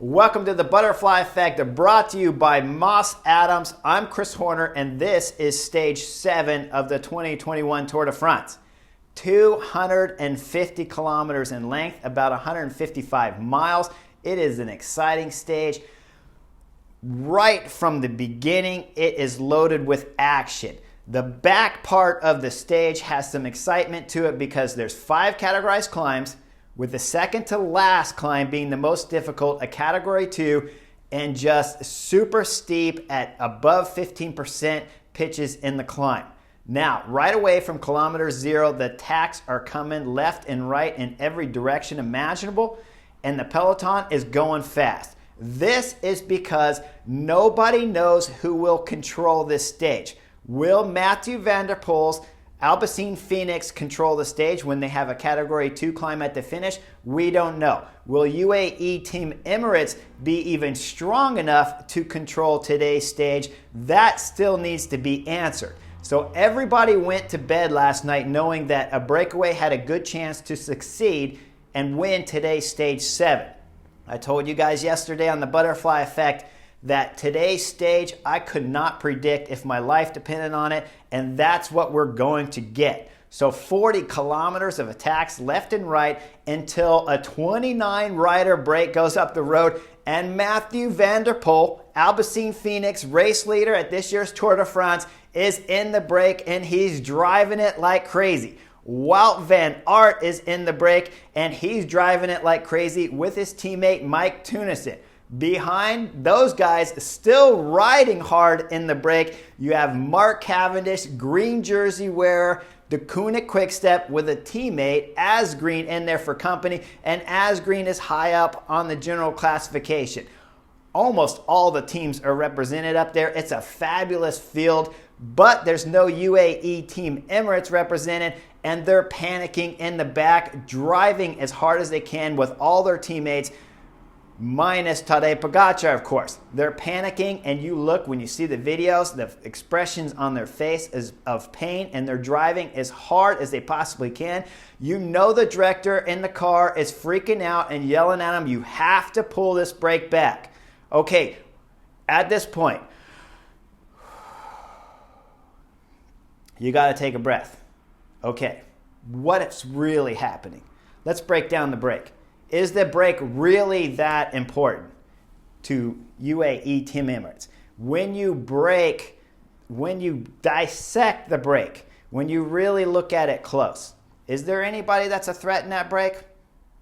Welcome to the Butterfly Effect, brought to you by Moss Adams. I'm Chris Horner, and this is stage 7 of the 2021 Tour de France. 250 kilometers in length, about 155 miles. It is an exciting stage. Right from the beginning, it is loaded with action. The back part of the stage has some excitement to it because there's 5 categorized climbs, with the second to last climb being the most difficult, a category 2, and just super steep at above 15% pitches in the climb. Now, right away from kilometer 0, the attacks are coming left and right in every direction imaginable, and the peloton is going fast. This is because nobody knows who will control this stage. Will Mathieu van der Poel's Alpecin Phoenix control the stage when they have a category 2 climb at the finish? We don't know. Will UAE Team Emirates be even strong enough to control today's stage? That still needs to be answered. So everybody went to bed last night knowing that a breakaway had a good chance to succeed and win today's stage 7. I told you guys yesterday on the Butterfly Effect that today's stage I could not predict if my life depended on it, and that's what we're going to get. So 40 kilometers of attacks left and right until a 29 rider break goes up the road, and Mathieu van der Poel, Alpecin Phoenix race leader at this year's Tour de France, is in the break and he's driving it like crazy. Wout van Aert is in the break and he's driving it like crazy with his teammate Mike Teunissen. Behind those guys, still riding hard in the break, you have Mark Cavendish, green jersey wearer, the Deceuninck Quickstep with a teammate, Asgreen, in there for company, and Asgreen is high up on the general classification. Almost all the teams are represented up there. It's a fabulous field, but there's no UAE Team Emirates represented, and they're panicking in the back, driving as hard as they can with all their teammates, minus Tadej Pogacar, of course. They're panicking, and you look, when you see the videos, the expressions on their face is of pain, and they're driving as hard as they possibly can. You know the director in the car is freaking out and yelling at them, you have to pull this brake back. Okay, at this point, you got to take a breath. Okay, what's really happening? Let's break down the brake. Is the brake really that important to UAE Team Emirates? When you brake, when you dissect the brake, when you really look at it close, is there anybody that's a threat in that brake?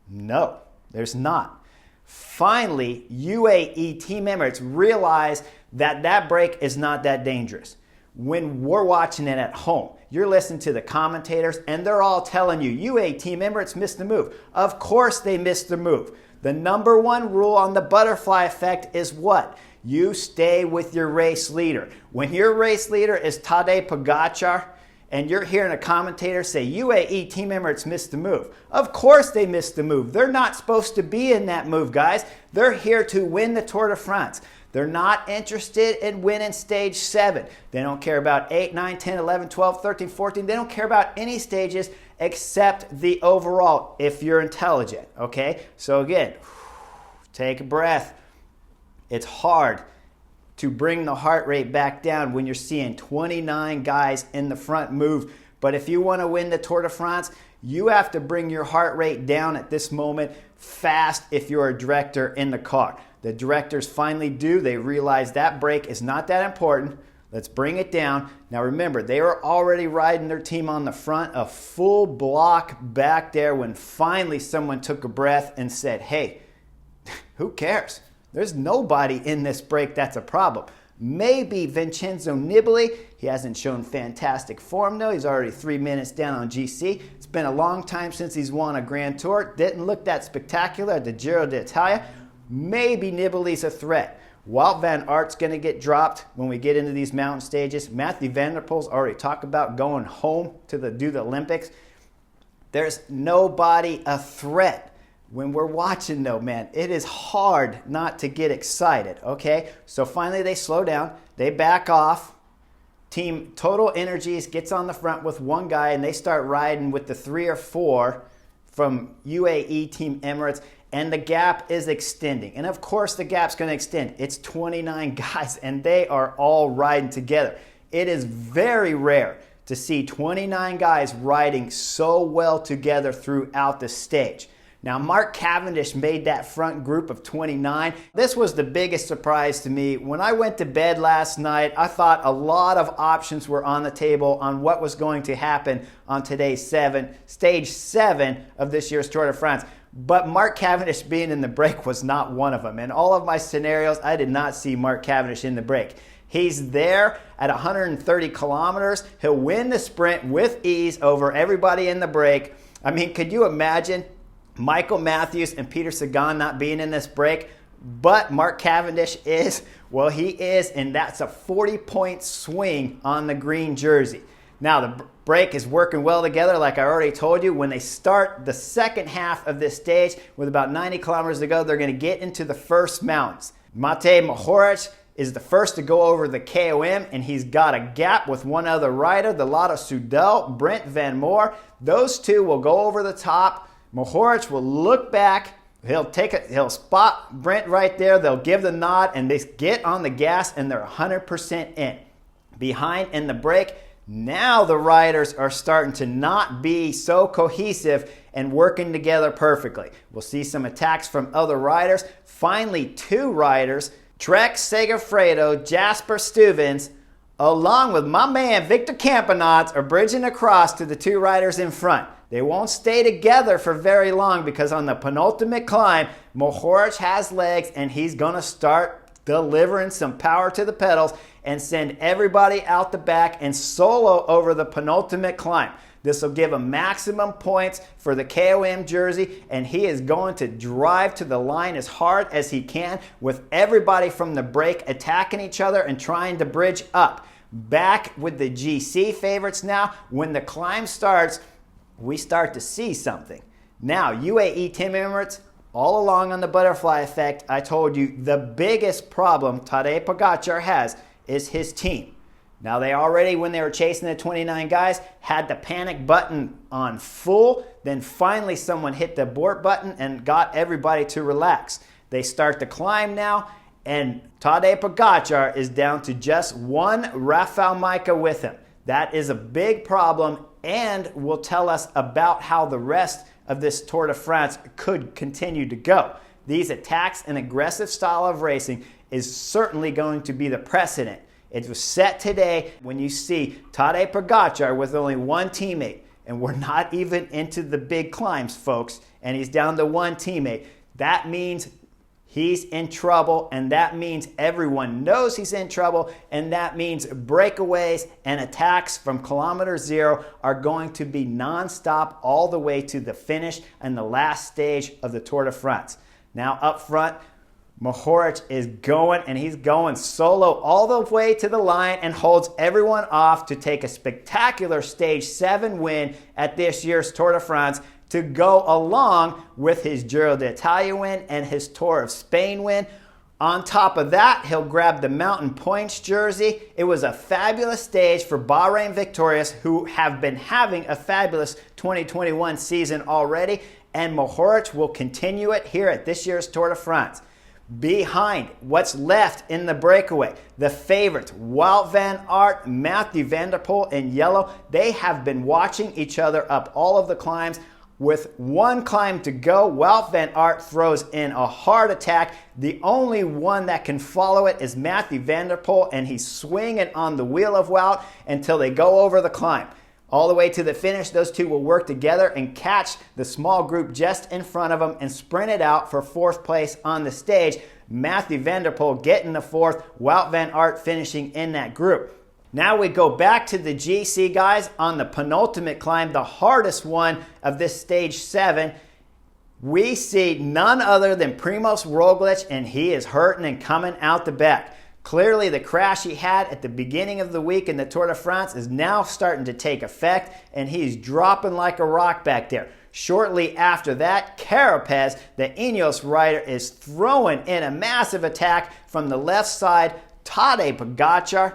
No, there's not. Finally, UAE Team Emirates realize that that brake is not that dangerous. When we're watching it at home, you're listening to the commentators and they're all telling you, UAE Team Emirates missed the move. Of course they missed the move. The number 1 rule on the Butterfly Effect is what? You stay with your race leader. When your race leader is Tadej Pogacar and you're hearing a commentator say, UAE Team Emirates missed the move. Of course they missed the move. They're not supposed to be in that move, guys. They're here to win the Tour de France. They're not interested in winning stage 7. They don't care about 8, 9, 10, 11, 12, 13, 14. They don't care about any stages except the overall, if you're intelligent, okay? So again, take a breath. It's hard to bring the heart rate back down when you're seeing 29 guys in the front move. But if you want to win the Tour de France, you have to bring your heart rate down at this moment fast if you're a director in the car. The directors finally do. They realize that brake is not that important. Let's bring it down. Now remember, they were already riding their team on the front, a full block back there, when finally someone took a breath and said, hey, who cares? There's nobody in this brake that's a problem. Maybe Vincenzo Nibali. He hasn't shown fantastic form though. He's already 3 minutes down on GC. It's been a long time since he's won a Grand Tour. Didn't look that spectacular at the Giro d'Italia. Maybe Nibali's a threat. Wout van Aert's going to get dropped when we get into these mountain stages. Mathieu van der Poel's already talked about going home to do the Olympics. There's nobody a threat. When we're watching though, man, it is hard not to get excited, okay? So finally they slow down. They back off. Team Total Energies gets on the front with one guy and they start riding with the 3 or 4 from UAE Team Emirates. and the gap is extending. And of course the gap's going to extend. It's 29 guys and they are all riding together. It is very rare to see 29 guys riding so well together throughout the stage. Now, Mark Cavendish made that front group of 29. This was the biggest surprise to me. When I went to bed last night, I thought a lot of options were on the table on what was going to happen on today's stage 7 of this year's Tour de France. But Mark Cavendish being in the break was not one of them. In all of my scenarios, I did not see Mark Cavendish in the break. He's there at 130 kilometers. He'll win the sprint with ease over everybody in the break. I mean, could you imagine Michael Matthews and Peter Sagan not being in this break? But Mark Cavendish is, well, he is, and that's a 40-point swing on the green jersey. Now, the break is working well together, like I already told you. When they start the second half of this stage, with about 90 kilometers to go, they're going to get into the first mountains. Mohoric is the first to go over the KOM, and he's got a gap with one other rider, the Lotto Soudal, Brent Van Moor. Those two will go over the top. Mohoric will look back. He'll spot Brent right there. They'll give the nod, and they get on the gas, and they're 100% in. Behind in the break, now the riders are starting to not be so cohesive and working together perfectly. We'll see some attacks from other riders. Finally, 2 riders, Trek Segafredo, Jasper Stuyvens, along with my man Victor Campenaerts, are bridging across to the 2 riders in front. They won't stay together for very long because on the penultimate climb, Mohoric has legs and he's going to start delivering some power to the pedals and send everybody out the back and solo over the penultimate climb. This will give him maximum points for the KOM jersey, and he is going to drive to the line as hard as he can with everybody from the break attacking each other and trying to bridge up. Back with the GC favorites now. When the climb starts, we start to see something. Now, UAE Team Emirates, all along on the butterfly effect, I told you the biggest problem Tadej Pogačar has is his team. Now, they already, when they were chasing the 29 guys, had the panic button on full. Then finally someone hit the abort button and got everybody to relax. They start to climb now, and Tadej Pogačar is down to just one Rafał Majka with him. That is a big problem and will tell us about how the rest of this Tour de France could continue to go. These attacks and aggressive style of racing is certainly going to be the precedent. It was set today when you see Tadej Pogačar with only one teammate, and we're not even into the big climbs, folks, and he's down to one teammate. That means he's in trouble, and that means everyone knows he's in trouble, and that means breakaways and attacks from kilometer 0 are going to be nonstop all the way to the finish and the last stage of the Tour de France. Now up front, Mohoric is going, and he's going solo all the way to the line and holds everyone off to take a spectacular Stage 7 win at this year's Tour de France to go along with his Giro d'Italia win and his Tour of Spain win. On top of that, he'll grab the Mountain Points jersey. It was a fabulous stage for Bahrain Victorious, who have been having a fabulous 2021 season already, and Mohoric will continue it here at this year's Tour de France. Behind what's left in the breakaway, the favorites, Wout van Aert, Mathieu van der Poel in yellow, they have been watching each other up all of the climbs. With one climb to go, Wout van Aert throws in a hard attack. The only one that can follow it is Mathieu van der Poel, and he's swinging on the wheel of Wout until they go over the climb. All the way to the finish, those two will work together and catch the small group just in front of them and sprint it out for 4th place on the stage. Mathieu van der Poel getting the 4th, Wout van Aert finishing in that group. Now we go back to the GC guys on the penultimate climb, the hardest one of this Stage 7. We see none other than Primož Roglič, and he is hurting and coming out the back. Clearly, the crash he had at the beginning of the week in the Tour de France is now starting to take effect, and he's dropping like a rock back there. Shortly after that, Carapaz, the Ineos rider, is throwing in a massive attack from the left side. Tadej Pogačar,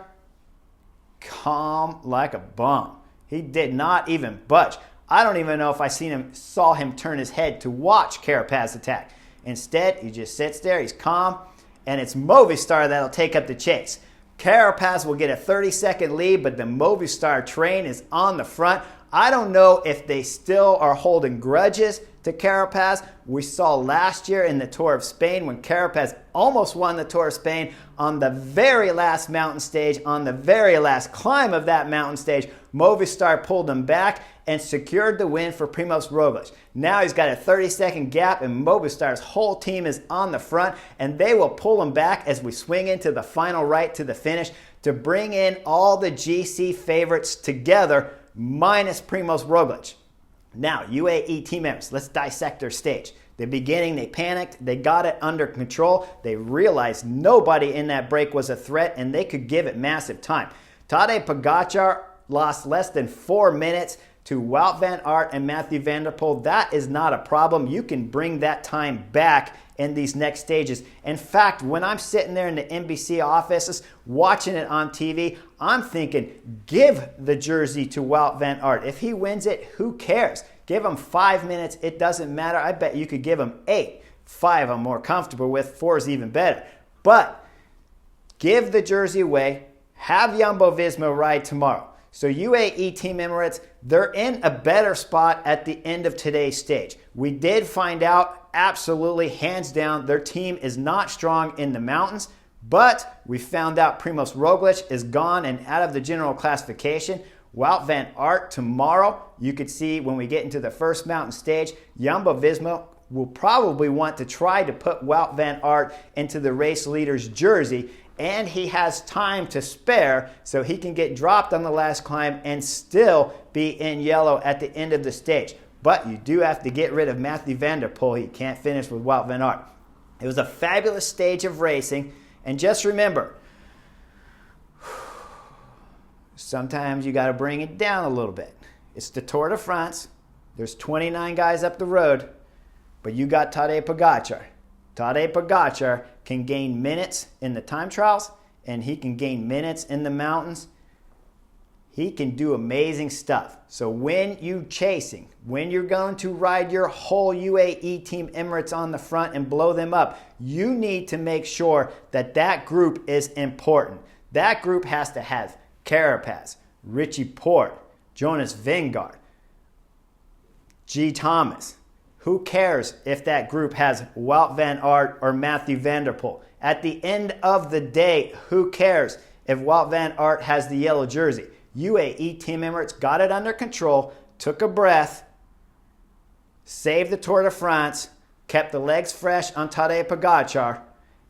calm like a bum. He did not even budge. I don't even know if I saw him turn his head to watch Carapaz attack. Instead, he just sits there, he's calm, and it's Movistar that'll take up the chase. Carapaz will get a 30-second lead, but the Movistar train is on the front. I don't know if they still are holding grudges to Carapaz. We saw last year in the Tour of Spain when Carapaz almost won the Tour of Spain on the very last mountain stage, on the very last climb of that mountain stage. Movistar pulled him back and secured the win for Primož Roglic. Now he's got a 30-second gap, and Movistar's whole team is on the front, and they will pull him back as we swing into the final right to the finish to bring in all the GC favorites together, minus Primož Roglic. Now, UAE team members, let's dissect their stage. The beginning, they panicked. They got it under control. They realized nobody in that break was a threat, and they could give it massive time. Tadej Pogačar lost less than 4 minutes to Wout van Aert and Mathieu van der Poel. That is not a problem. You can bring that time back in these next stages. In fact, when I'm sitting there in the NBC offices watching it on TV, I'm thinking, give the jersey to Wout van Aert. If he wins it, who cares? Give him 5 minutes. It doesn't matter. I bet you could give him 8. 5 I'm more comfortable with. 4 is even better. But give the jersey away. Have Jumbo-Visma ride tomorrow. So UAE Team Emirates, they're in a better spot at the end of today's stage. We did find out, absolutely, hands down, their team is not strong in the mountains, but we found out Primož Roglic is gone and out of the general classification. Wout van Aert tomorrow, you could see when we get into the first mountain stage, Jumbo-Visma will probably want to try to put Wout van Aert into the race leader's jersey, and he has time to spare so he can get dropped on the last climb and still be in yellow at the end of the stage. But you do have to get rid of Mathieu van der Poel. He can't finish with Wout van Aert. It was a fabulous stage of racing, and just remember, sometimes you got to bring it down a little bit. It's the Tour de France. There's 29 guys up the road, but you got Tadej Pogačar. Tadej Pogačar can gain minutes in the time trials, and he can gain minutes in the mountains. He can do amazing stuff. So when you're chasing, when you're going to ride your whole UAE Team Emirates on the front and blow them up, you need to make sure that that group is important. That group has to have Carapaz, Richie Porte, Jonas Vingegaard, G. Thomas. Who cares if that group has Wout van Aert or Mathieu van der Poel? At the end of the day, who cares if Wout van Aert has the yellow jersey? UAE Team Emirates got it under control, took a breath, saved the Tour de France, kept the legs fresh on Tadej Pogačar,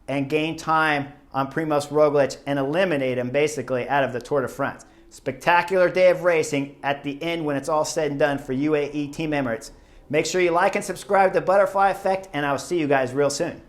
and gained time on Primož Roglic and eliminated him basically out of the Tour de France. Spectacular day of racing at the end when it's all said and done for UAE Team Emirates. Make sure you like and subscribe to Butterfly Effect, and I'll see you guys real soon.